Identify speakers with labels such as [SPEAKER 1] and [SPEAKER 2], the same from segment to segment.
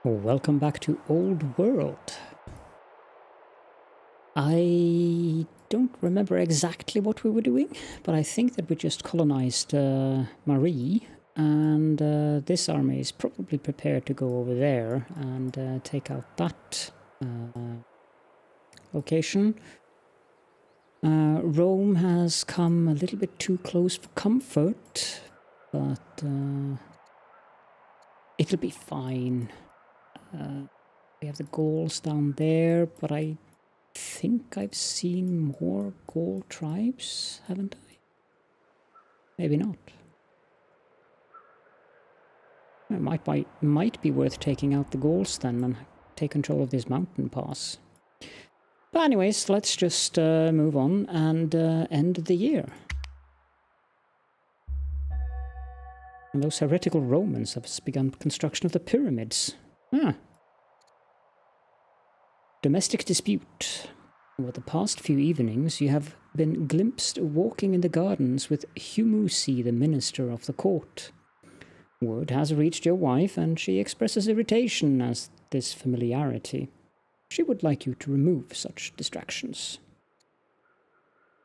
[SPEAKER 1] Welcome back to Old World. I don't remember exactly what we were doing, but I think that we just colonized Marie, and this army is probably prepared to go over there and take out that location. Rome has come a little bit too close for comfort, but it'll be fine. We have the Gauls down there, but I think I've seen more Gaul tribes, haven't I? Maybe not. It might be worth taking out the Gauls then and take control of this mountain pass. But anyways, let's just move on and end the year. And those heretical Romans have begun construction of the pyramids. Domestic dispute. Over the past few evenings, you have been glimpsed walking in the gardens with Humusi, the minister of the court. Word has reached your wife, and she expresses irritation at this familiarity. She would like you to remove such distractions.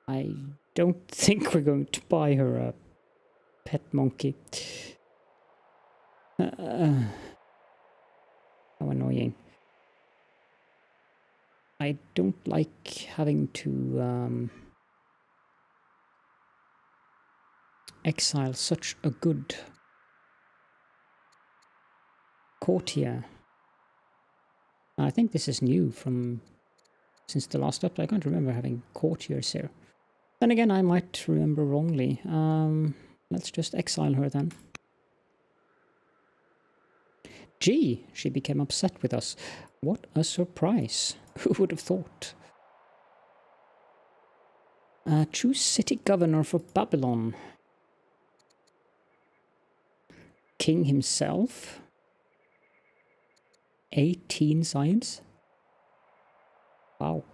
[SPEAKER 1] I don't think we're going to buy her a pet monkey. How annoying. I don't like having to exile such a good courtier. I think this is new since the last update. I can't remember having courtiers here. Then again, I might remember wrongly. Let's just exile her then. Gee, she became upset with us. What a surprise. Who would have thought? Choose city governor for Babylon. King himself? 18 science? Wow.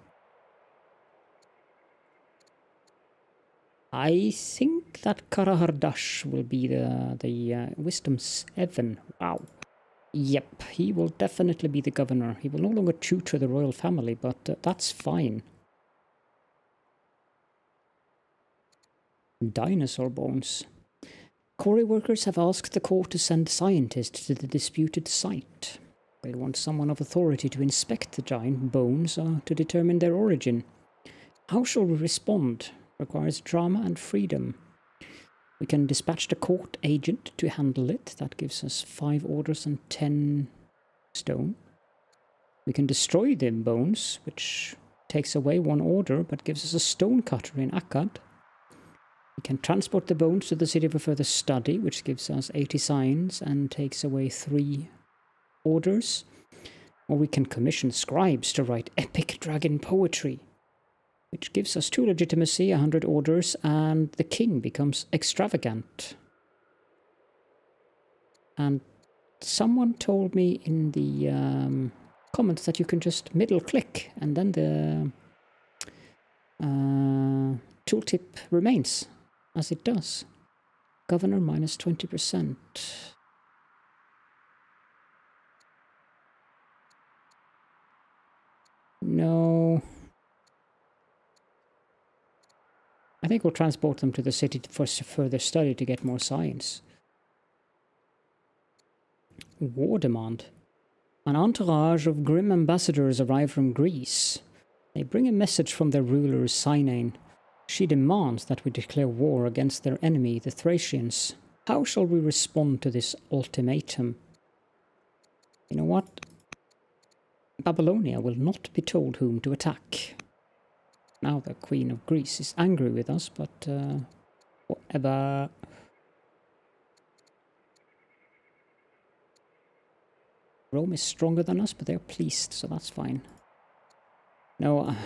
[SPEAKER 1] I think that Karahardash will be the Wisdom 7. Wow. Yep, he will definitely be the governor. He will no longer tutor the royal family, but that's fine. Dinosaur bones. Quarry workers have asked the court to send scientists to the disputed site. They want someone of authority to inspect the giant bones to determine their origin. How shall we respond? Requires drama and freedom. We can dispatch the court agent to handle it. That gives us 5 orders and 10 stone. We can destroy the bones, which takes away 1 order, but gives us a stone cutter in Akkad. We can transport the bones to the city for further study, which gives us 80 signs and takes away 3 orders. Or we can commission scribes to write epic dragon poetry, which gives us 2 legitimacy, 100 orders, and the king becomes extravagant. And someone told me in the comments that you can just middle click and then the tooltip remains as it does. Governor minus 20%. No. I think we'll transport them to the city for further study to get more science. War demand. An entourage of grim ambassadors arrive from Greece. They bring a message from their ruler, Cynae. She demands that we declare war against their enemy, the Thracians. How shall we respond to this ultimatum? You know what? Babylonia will not be told whom to attack. Now the Queen of Greece is angry with us, but whatever. Rome is stronger than us, but they're pleased, so that's fine. No,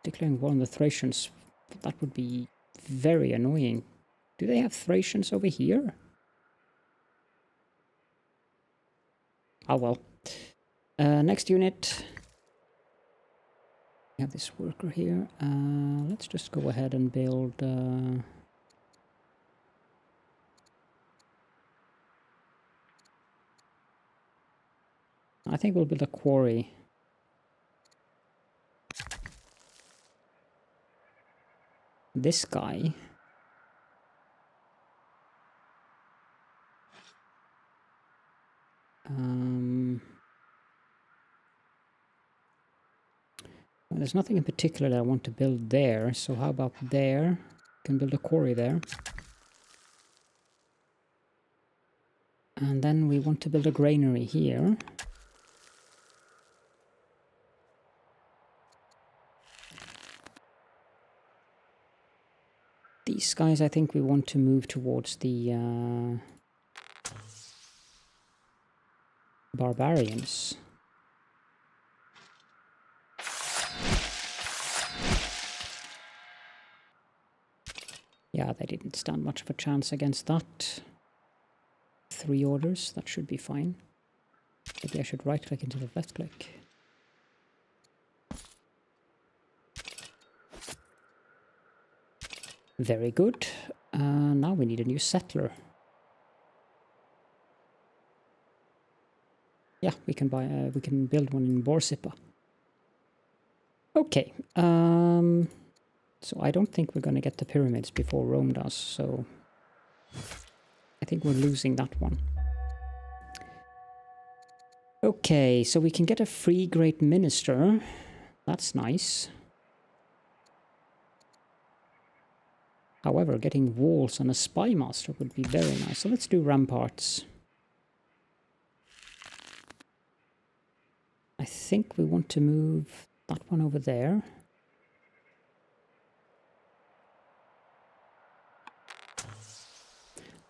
[SPEAKER 1] declaring war on the Thracians, that would be very annoying. Do they have Thracians over here? Oh well. Next unit. We have this worker here. Let's just go ahead and build... I think we'll build a quarry. This guy. Well, there's nothing in particular that I want to build there, so how about there? Can build a quarry there. And then we want to build a granary here. These guys, I think we want to move towards the barbarians. Yeah, they didn't stand much of a chance against that. 3 orders, that should be fine. Maybe I should right-click into the left-click. Very good. Now we need a new settler. Yeah, we can buy. We can build one in Borsippa. Okay. So I don't think we're going to get the pyramids before Rome does. So I think we're losing that one. Okay, so we can get a free great minister. That's nice. However, getting walls and a spy master would be very nice. So let's do ramparts. I think we want to move that one over there.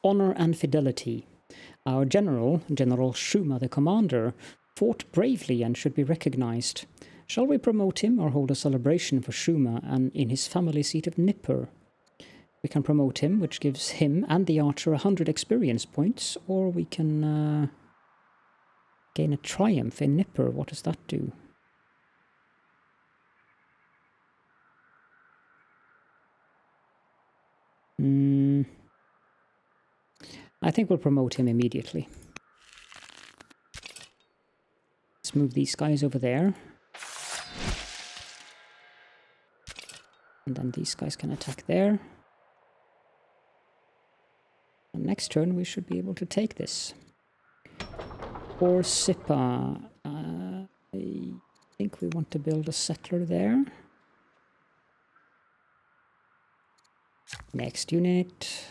[SPEAKER 1] Honor and fidelity. Our general, General Shuma the commander, fought bravely and should be recognized. Shall we promote him or hold a celebration for Shuma and in his family seat of Nippur? We can promote him, which gives him and the archer 100 experience points, or we can gain a triumph in Nippur. What does that do? I think we'll promote him immediately. Let's move these guys over there. And then these guys can attack there. And next turn we should be able to take this. Borsippa. I think we want to build a settler there. Next unit.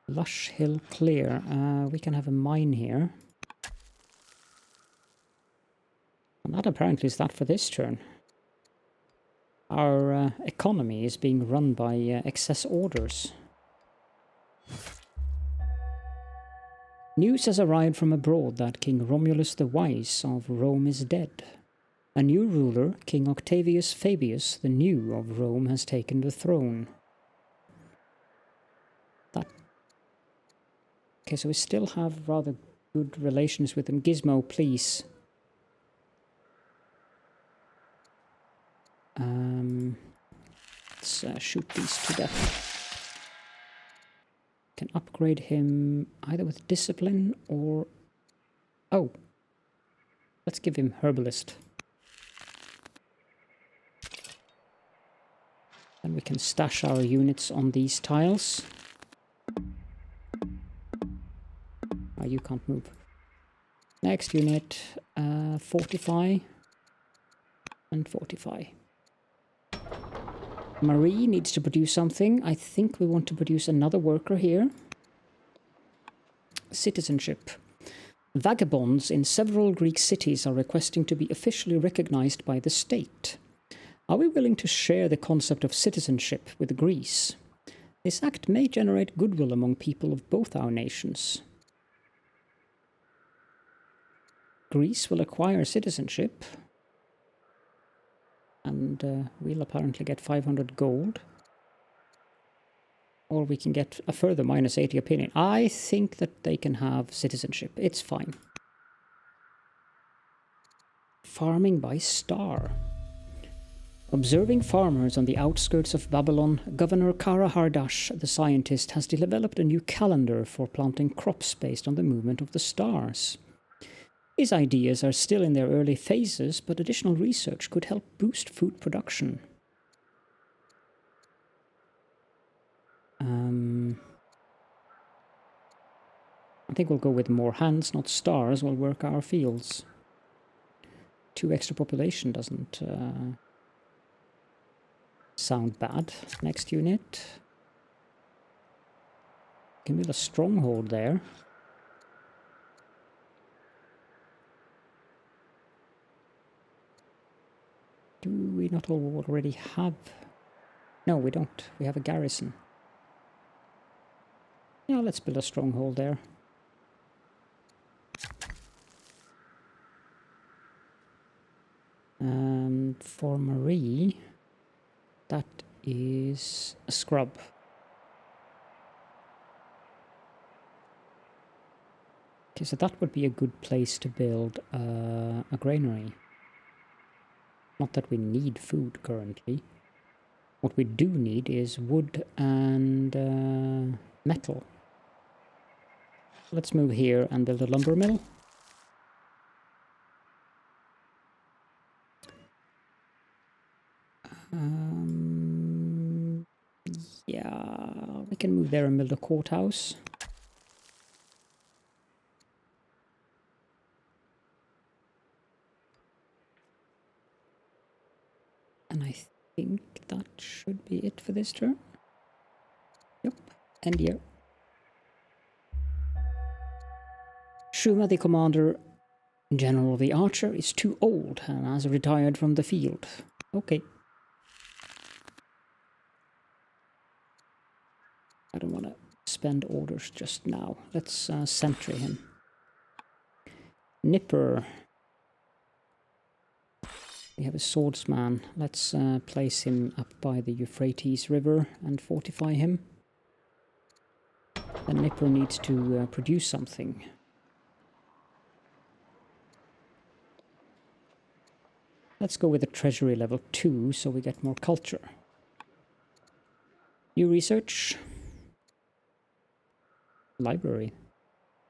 [SPEAKER 1] Lush Hill Clear. We can have a mine here. And that apparently is that for this turn. Our economy is being run by excess orders. News has arrived from abroad that King Romulus the Wise of Rome is dead. A new ruler, King Octavius Fabius the New of Rome, has taken the throne. Okay, so we still have rather good relations with them. Gizmo, please. Let's shoot these to death. Can upgrade him either with discipline or... Oh! Let's give him herbalist. Then we can stash our units on these tiles. Oh, you can't move. Next unit, fortify and fortify. Marie needs to produce something. I think we want to produce another worker here. Citizenship. Vagabonds in several Greek cities are requesting to be officially recognized by the state. Are we willing to share the concept of citizenship with Greece? This act may generate goodwill among people of both our nations. Greece will acquire citizenship, and we'll apparently get 500 gold. Or we can get a further minus 80 opinion. I think that they can have citizenship. It's fine. Farming by star. Observing farmers on the outskirts of Babylon, Governor Kara Hardash, the scientist, has developed a new calendar for planting crops based on the movement of the stars. His ideas are still in their early phases, but additional research could help boost food production. I think we'll go with more hands, not stars. We'll work our fields. 2 extra population doesn't sound bad. Next unit. Can build a stronghold there. Do we not already have... No, we don't. We have a garrison. Yeah, let's build a stronghold there. And for Marie, that is a scrub. Okay, so that would be a good place to build a granary. Not that we need food currently. What we do need is wood and metal. Let's move here and build a lumber mill. Yeah, we can move there and build a courthouse. And I think that should be it for this turn. Yep, end year. Shuma, the commander general of the Archer, is too old and has retired from the field. Okay. I don't want to spend orders just now. Let's sentry him. Nipper. We have a swordsman. Let's place him up by the Euphrates River and fortify him. Then Nipper needs to produce something. Let's go with a treasury level 2 so we get more culture. New research. Library.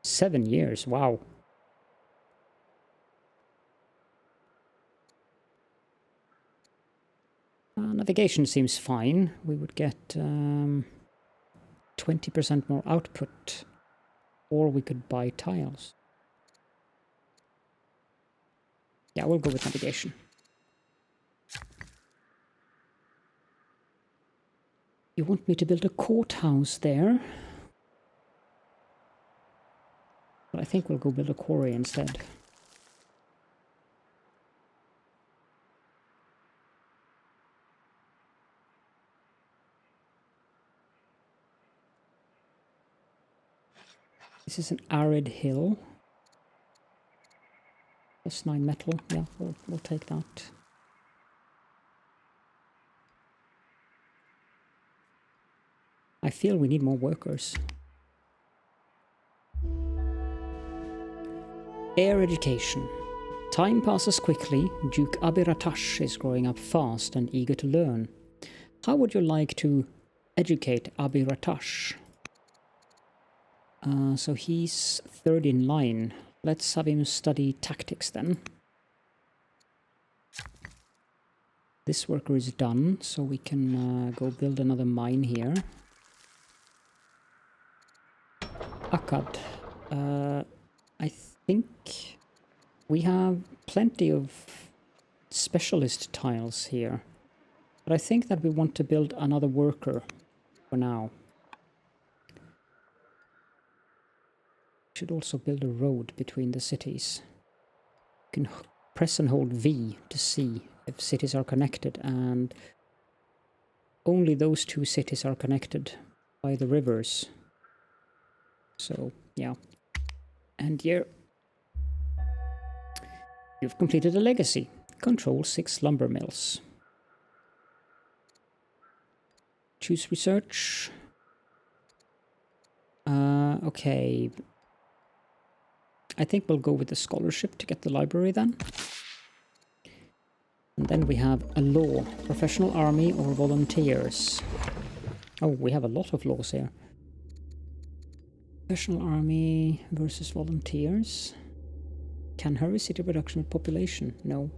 [SPEAKER 1] 7 years, wow. Navigation seems fine. We would get 20% more output. Or we could buy tiles. Yeah, we'll go with navigation. You want me to build a courthouse there? But I think we'll go build a quarry instead. This is an arid hill. Plus 9 metal. Yeah, we'll take that. I feel we need more workers. Air education. Time passes quickly. Duke Abiratash is growing up fast and eager to learn. How would you like to educate Abiratash? So he's third in line. Let's have him study tactics then. This worker is done, so we can go build another mine here. Akkad. I think we have plenty of specialist tiles here. But I think that we want to build another worker for now. Should also build a road between the cities. You can press and hold V to see if cities are connected, and only those 2 cities are connected by the rivers. So, yeah. And here, you've completed a legacy. Control 6 lumber mills. Choose research. Okay. I think we'll go with the scholarship to get the library then. And then we have a law, professional army or volunteers. Oh, we have a lot of laws here. Professional army versus volunteers. Can hurry city production with population? No.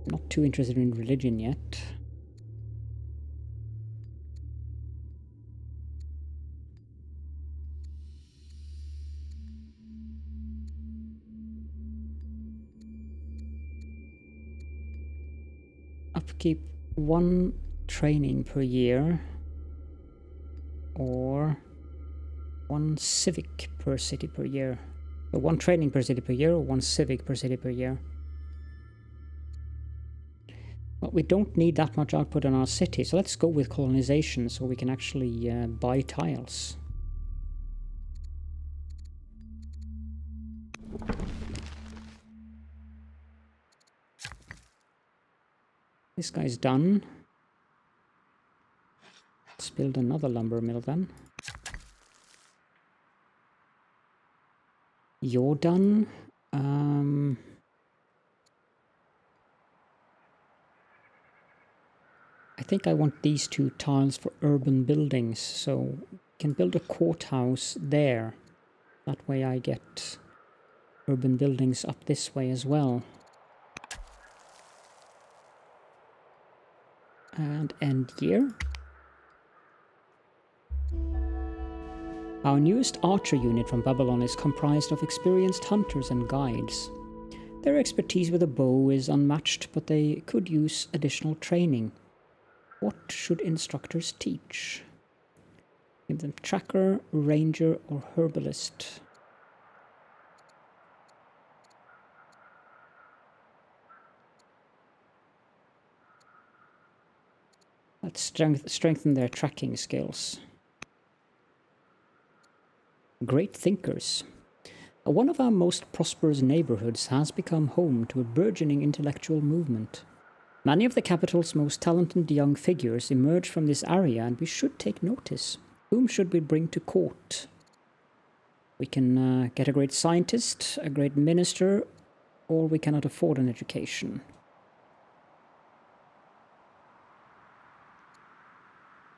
[SPEAKER 1] Not too interested in religion yet. Upkeep 1 training per year or 1 civic per city per year. So 1 training per city per year or 1 civic per city per year. Well, we don't need that much output on our city, so let's go with colonization so we can actually buy tiles. This guy's done. Let's build another lumber mill then. You're done. I think I want these 2 tiles for urban buildings, so we can build a courthouse there. That way I get urban buildings up this way as well. And end year. Our newest archer unit from Babylon is comprised of experienced hunters and guides. Their expertise with a bow is unmatched, but they could use additional training. What should instructors teach? Give them tracker, ranger, or herbalist. Let's strengthen their tracking skills. Great thinkers. One of our most prosperous neighborhoods has become home to a burgeoning intellectual movement. Many of the capital's most talented young figures emerge from this area, and we should take notice. Whom should we bring to court? We can get a great scientist, a great minister, or we cannot afford an education.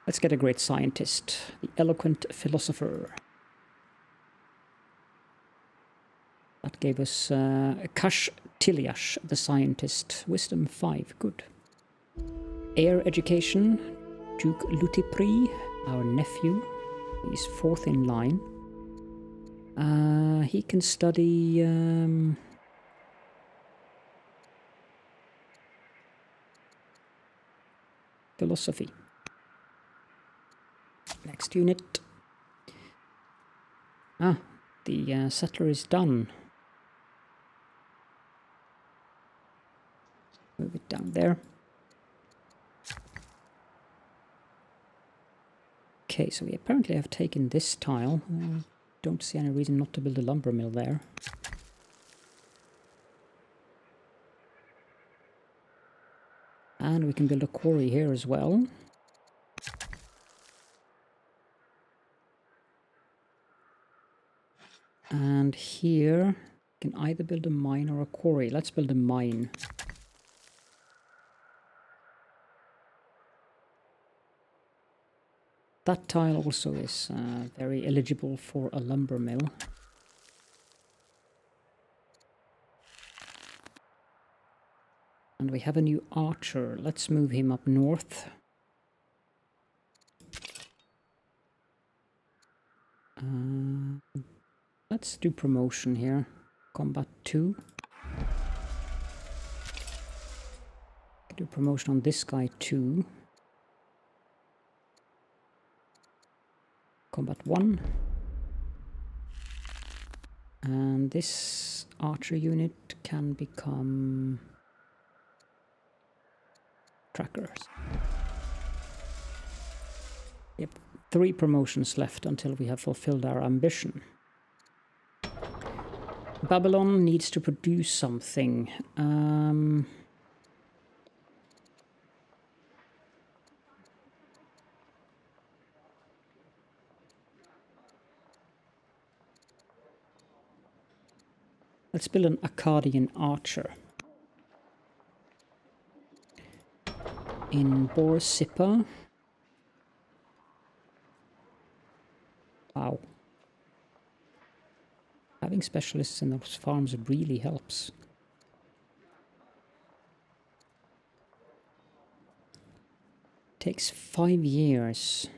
[SPEAKER 1] Let's get a great scientist, the eloquent philosopher. That gave us Kash Tiliash, the scientist. Wisdom 5, good. Heir education, Duke Lutipri, our nephew. He's 4th in line. He can study... philosophy. Next unit. The settler is done. Move it down there. Okay, so we apparently have taken this tile. Don't see any reason not to build a lumber mill there. And we can build a quarry here as well. And here we can either build a mine or a quarry. Let's build a mine. That tile also is very eligible for a lumber mill. And we have a new archer. Let's move him up north. Let's do promotion here. Combat 2. Do promotion on this guy too. Combat 1. And this archer unit can become trackers. Yep, 3 promotions left until we have fulfilled our ambition. Babylon needs to produce something. Let's build an Akkadian archer. In Borsippa. Wow. Having specialists in those farms really helps. Takes 5 years,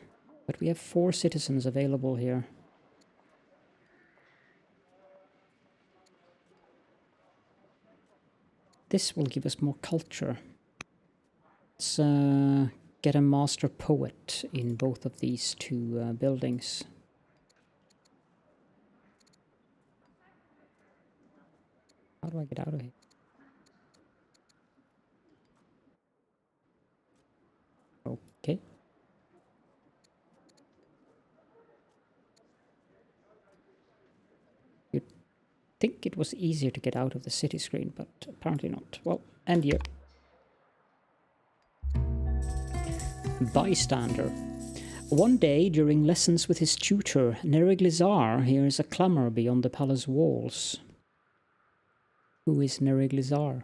[SPEAKER 1] but we have 4 citizens available here. This will give us more culture. Let's get a master poet in both of these 2 buildings. How do I get out of here? Okay. You'd think it was easier to get out of the city screen, but apparently not. Well, end year. Bystander. One day, during lessons with his tutor, Nereglizar hears a clamour beyond the palace walls. Who is Nereglizar?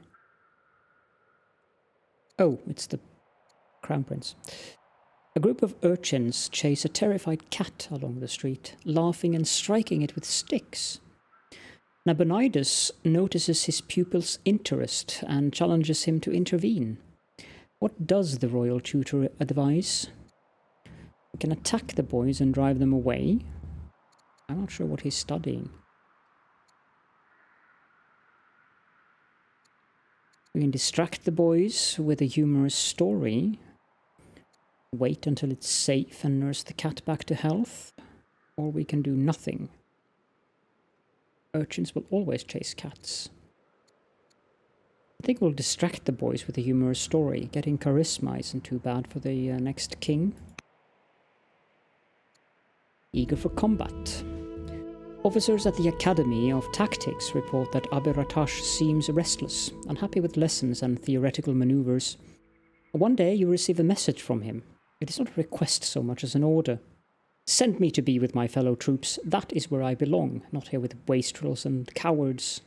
[SPEAKER 1] Oh, it's the Crown Prince. A group of urchins chase a terrified cat along the street, laughing and striking it with sticks. Nabonidus notices his pupil's interest and challenges him to intervene. What does the royal tutor advise? We can attack the boys and drive them away. I'm not sure what he's studying. We can distract the boys with a humorous story. Wait until it's safe and nurse the cat back to health. Or we can do nothing. Urchins will always chase cats. I think we'll distract the boys with a humorous story. Getting charisma isn't too bad for the next king. Eager for combat. Officers at the Academy of Tactics report that Aberatash seems restless, unhappy with lessons and theoretical maneuvers. One day you receive a message from him. It is not a request so much as an order. Send me to be with my fellow troops. That is where I belong, not here with wastrels and cowards.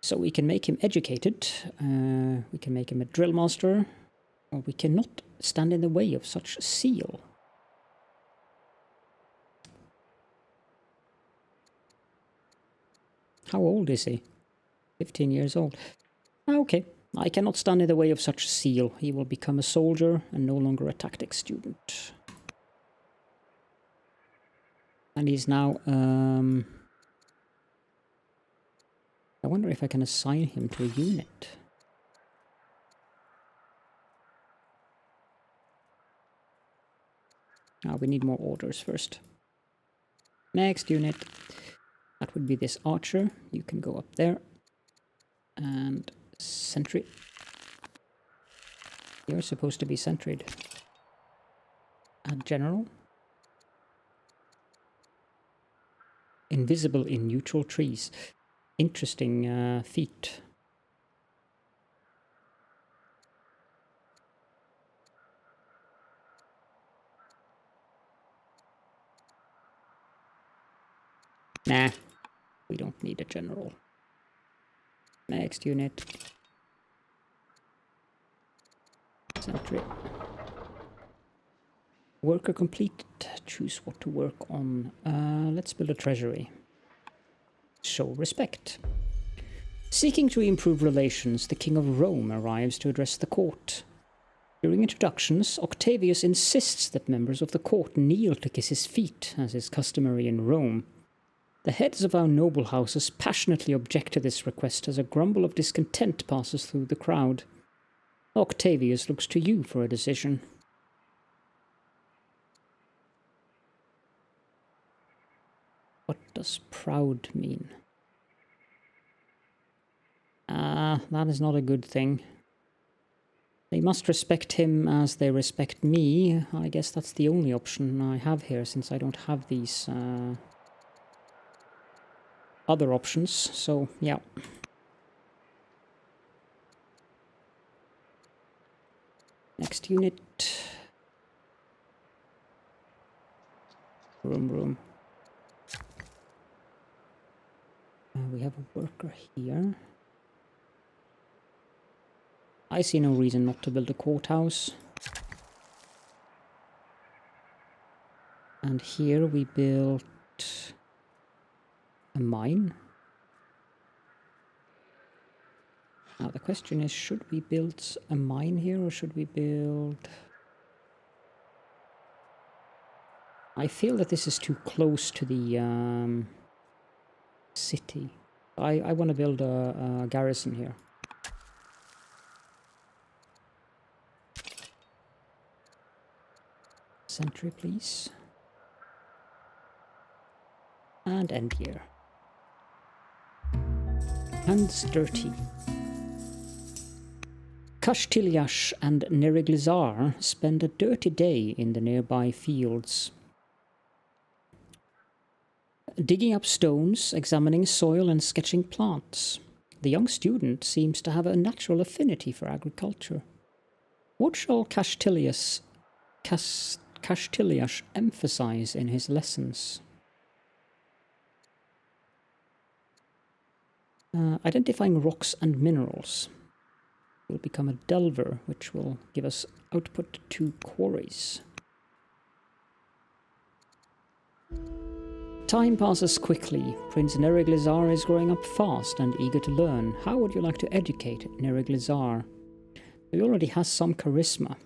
[SPEAKER 1] So we can make him educated, we can make him a drill master, or we cannot stand in the way of such zeal. How old is he? 15 years old. Okay, I cannot stand in the way of such zeal. He will become a soldier and no longer a tactics student. And he's now... I wonder if I can assign him to a unit. We need more orders first. Next unit. That would be this archer. You can go up there. And sentry. You're supposed to be sentried. Add general. Invisible in neutral trees. Interesting feat. Nah, we don't need a general. Next unit. Sentry. Worker completed. Choose what to work on. Let's build a treasury. Show respect. Seeking to improve relations, the King of Rome arrives to address the court. During introductions, Octavius insists that members of the court kneel to kiss his feet, as is customary in Rome. The heads of our noble houses passionately object to this request as a grumble of discontent passes through the crowd. Octavius looks to you for a decision. What does proud mean? That is not a good thing. They must respect him as they respect me. I guess that's the only option I have here, since I don't have these other options, so yeah. Next unit. Room. have a worker here. I see no reason not to build a courthouse. And here we built a mine. Now the question is, should we build a mine here or should we build... I feel that this is too close to the city. I want to build a garrison here. Sentry, please. And end here. Hands dirty. Kashtiliash and Neriglizar spend a dirty day in the nearby fields. Digging up stones, examining soil and sketching plants. The young student seems to have a natural affinity for agriculture. What shall Kashtiliash emphasize in his lessons? Identifying rocks and minerals. Will become a delver, which will give us output to quarries. Time passes quickly. Prince Neriglizar is growing up fast and eager to learn. How would you like to educate Neriglizar? He already has some charisma.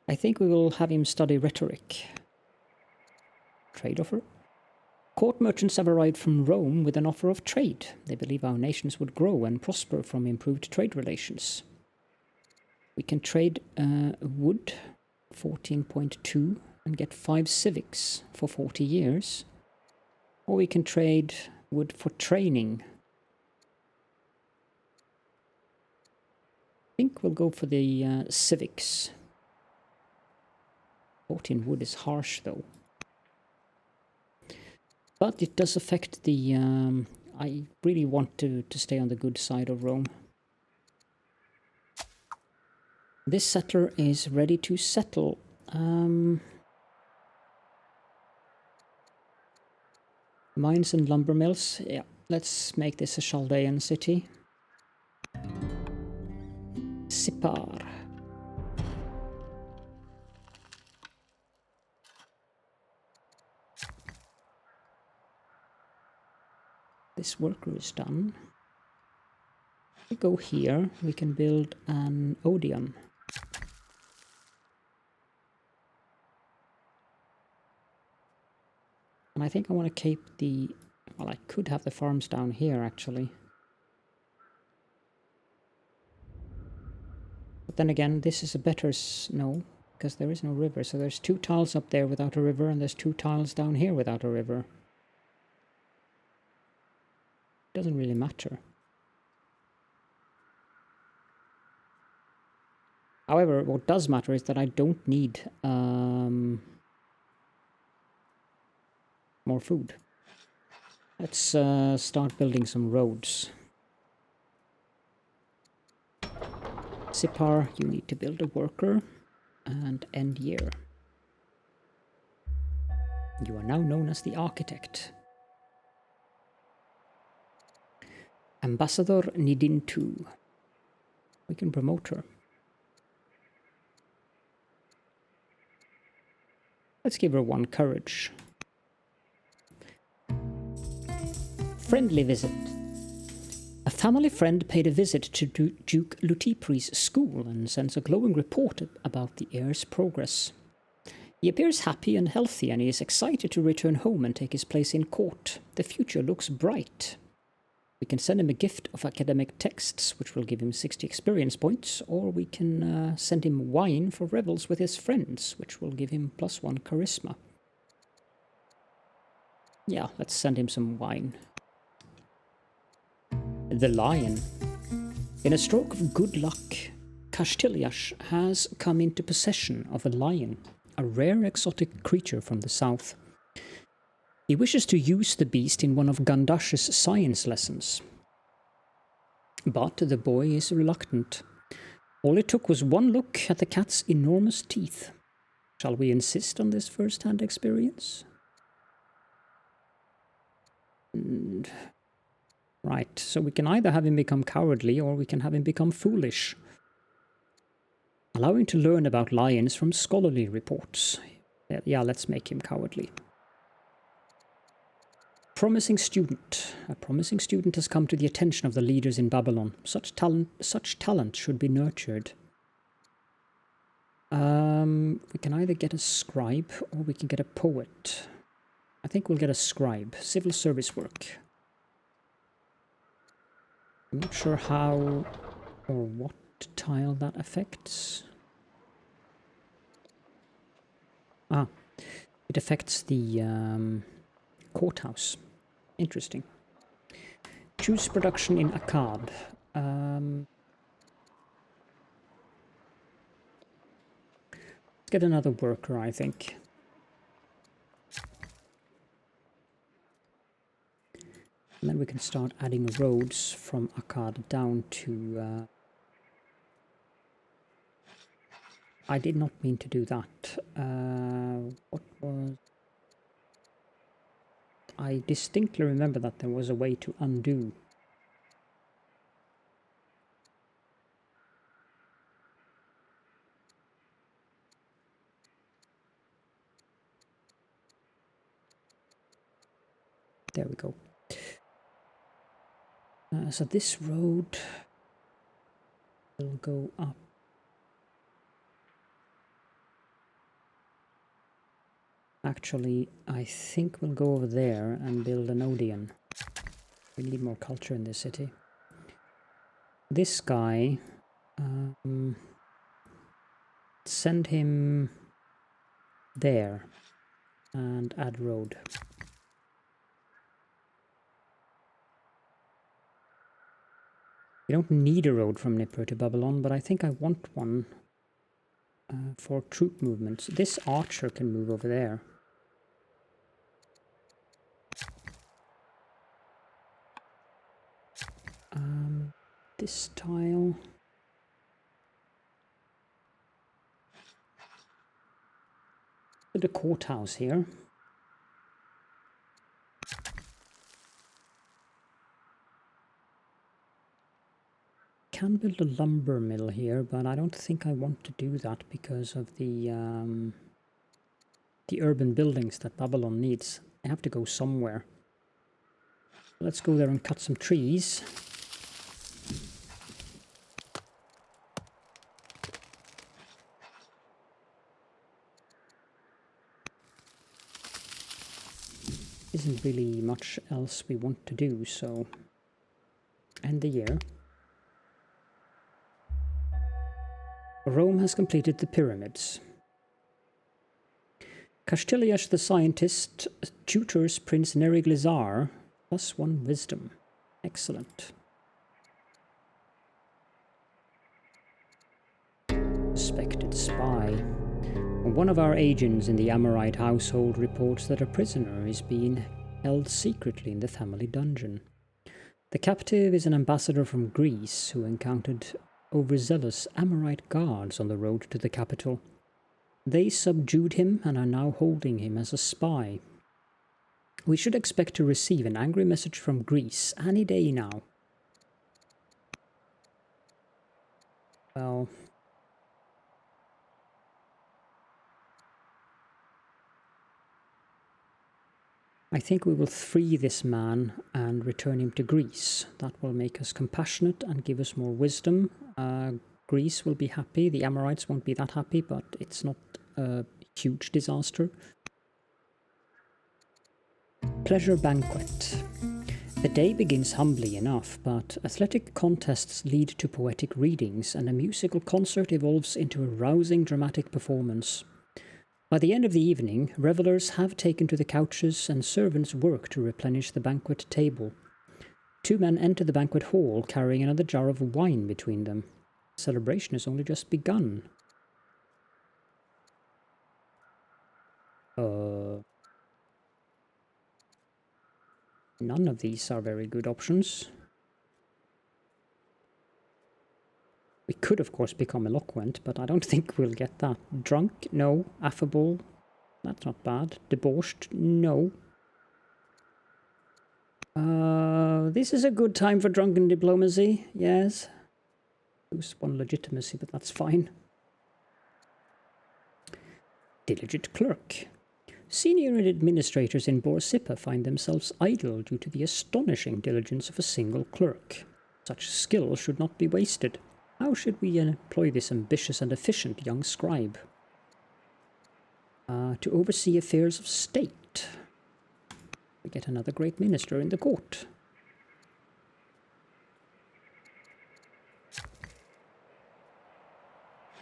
[SPEAKER 1] I think we will have him study rhetoric. Trade offer? Court merchants have arrived from Rome with an offer of trade. They believe our nations would grow and prosper from improved trade relations. We can trade wood, 14.2, and get 5 civics for 40 years. Or we can trade wood for training. I think we'll go for the civics. 14 wood is harsh though. But it does affect the... I really want to stay on the good side of Rome. This settler is ready to settle. Mines and lumber mills. Yeah, let's make this a Chaldean city. Sipar. This worker is done. We go here, we can build an Odeon. And I think I want to keep the... Well, I could have the farms down here, actually. But then again, this is a better... No, because there is no river. So there's 2 tiles up there without a river, and there's 2 tiles down here without a river. Doesn't really matter. However, what does matter is that I don't need more food. Let's start building some roads. Sipar, you need to build a worker and end year. You are now known as the architect. Ambassador Nidintu. We can promote her. Let's give her 1 courage. Friendly visit. A family friend paid a visit to Duke Lutipri's school and sends a glowing report about the heir's progress. He appears happy and healthy, and he is excited to return home and take his place in court. The future looks bright. We can send him a gift of academic texts, which will give him 60 experience points, or we can send him wine for revels with his friends, which will give him +1 charisma. Yeah, let's send him some wine. The Lion. In a stroke of good luck, Kashtiliash has come into possession of a lion, a rare exotic creature from the south. He wishes to use the beast in one of Gandash's science lessons. But the boy is reluctant. All it took was 1 look at the cat's enormous teeth. Shall we insist on this first-hand experience? Right, so we can either have him become cowardly or we can have him become foolish. Allow him to learn about lions from scholarly reports. Yeah, let's make him cowardly. Promising student. A promising student has come to the attention of the leaders in Babylon. Such talent should be nurtured. We can either get a scribe or we can get a poet. I think we'll get a scribe. Civil service work. I'm not sure how or what tile that affects. Ah, it affects the courthouse. Interesting. Choose production in Akkad. Let's get another worker, I think. And then we can start adding roads from Akkad down to... I did not mean to do that. What was... I distinctly remember that there was a way to undo. There we go. So this road will go up. Actually, I think we'll go over there and build an Odeon. We need more culture in this city. This guy, send him there and add road. We don't need a road from Nippur to Babylon, but I think I want one for troop movements. This archer can move over there. This tile. The courthouse here. Can build a lumber mill here, but I don't think I want to do that because of the urban buildings that Babylon needs. I have to go somewhere. Let's go there and cut some trees. Isn't really much else we want to do, so end the year. Rome has completed the pyramids. Castiliash the scientist tutors Prince Neriglizar, +1 wisdom. Excellent. Suspected spy. One of our agents in the Amorite household reports that a prisoner is being held secretly in the family dungeon. The captive is an ambassador from Greece who encountered overzealous Amorite guards on the road to the capital. They subdued him and are now holding him as a spy. We should expect to receive an angry message from Greece any day now. Well... I think we will free this man and return him to Greece. That will make us compassionate and give us more wisdom. Greece will be happy. The Amorites won't be that happy, but it's not a huge disaster. Pleasure Banquet. The day begins humbly enough, but athletic contests lead to poetic readings, and a musical concert evolves into a rousing dramatic performance. By the end of the evening, revelers have taken to the couches and servants work to replenish the banquet table. 2 men enter the banquet hall carrying another jar of wine between them. The celebration has only just begun. None of these are very good options. We could, of course, become eloquent, but I don't think we'll get that. Drunk? No. Affable? That's not bad. Debauched? No. This is a good time for drunken diplomacy, yes. Lose one legitimacy, but that's fine. Diligent clerk. Senior administrators in Borsippa find themselves idle due to the astonishing diligence of a single clerk. Such skill should not be wasted. How should we employ this ambitious and efficient young scribe? To oversee affairs of state. We get another great minister in the court.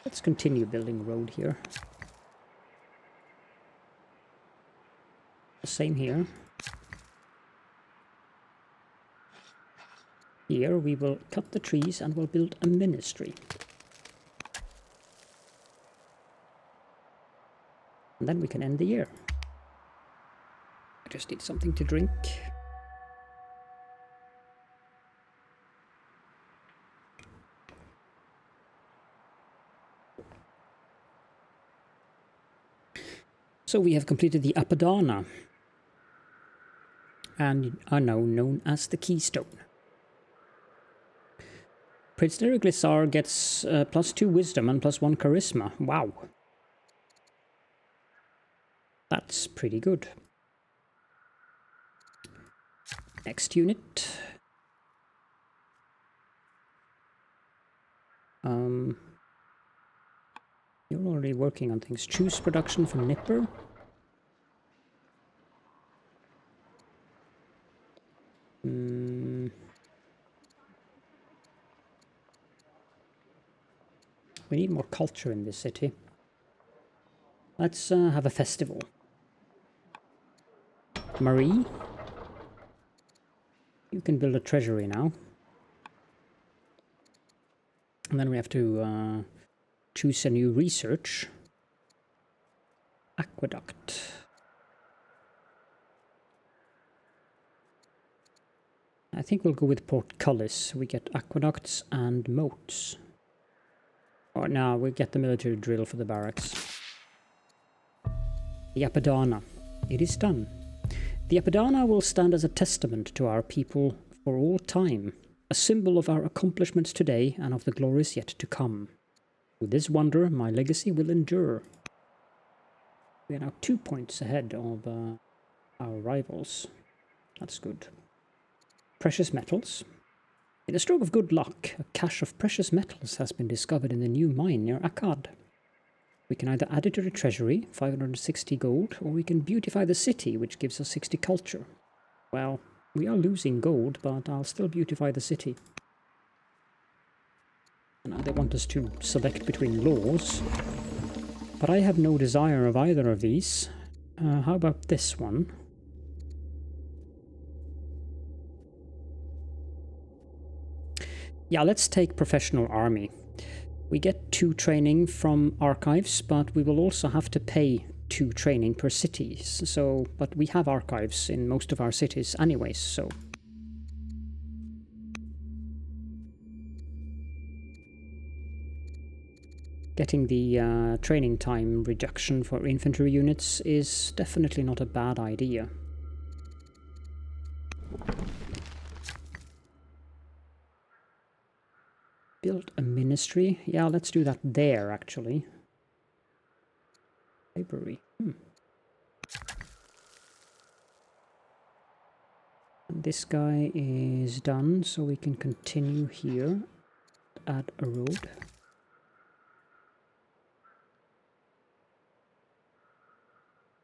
[SPEAKER 1] Let's continue building a road here. Same here. Here we will cut the trees and we'll build a ministry. And then we can end the year. I just need something to drink. So we have completed the Apadana and are now known as the Keystone. Prince Neriglisar gets +2 wisdom and +1 charisma. Wow. That's pretty good. Next unit. You're already working on things. Choose production for Nipper. We need more culture in this city. Let's have a festival. Marie, you can build a treasury now. And then we have to choose a new research. Aqueduct. I think we'll go with portcullis. We get aqueducts and moats. Or now we get the military drill for the barracks. The Apadana. It is done. The Apadana will stand as a testament to our people for all time, a symbol of our accomplishments today and of the glories yet to come. With this wonder, my legacy will endure. We are now 2 points ahead of our rivals. That's good. Precious metals. In a stroke of good luck, a cache of precious metals has been discovered in the new mine near Akkad. We can either add it to the treasury, 560 gold, or we can beautify the city, which gives us 60 culture. Well, we are losing gold, but I'll still beautify the city. Now they want us to select between laws, but I have no desire of either of these. How about this one? Yeah, let's take professional army. We get 2 training from archives, but we will also have to pay 2 training per city. So, but we have archives in most of our cities anyways, so. Getting the training time reduction for infantry units is definitely not a bad idea. Build a ministry. Yeah, let's do that there, actually. Library. And this guy is done, so we can continue here. Add a road.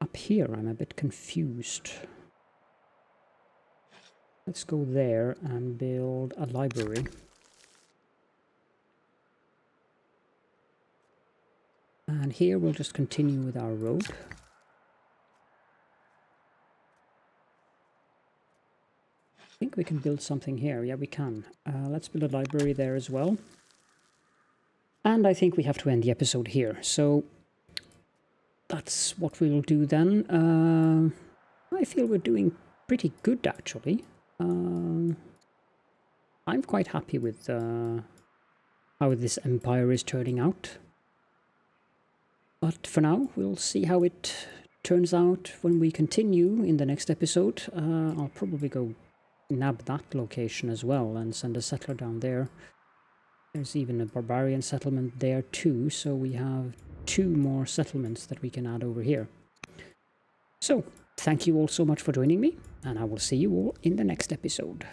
[SPEAKER 1] Up here, I'm a bit confused. Let's go there and build a library. And here we'll just continue with our road. I think we can build something here. Yeah, we can. Let's build a library there as well. And I think we have to end the episode here. So that's what we'll do then. I feel we're doing pretty good, actually. I'm quite happy with how this empire is turning out. But for now, we'll see how it turns out when we continue in the next episode. I'll probably go nab that location as well and send a settler down there. There's even a barbarian settlement there too, so we have 2 more settlements that we can add over here. So, thank you all so much for joining me, and I will see you all in the next episode.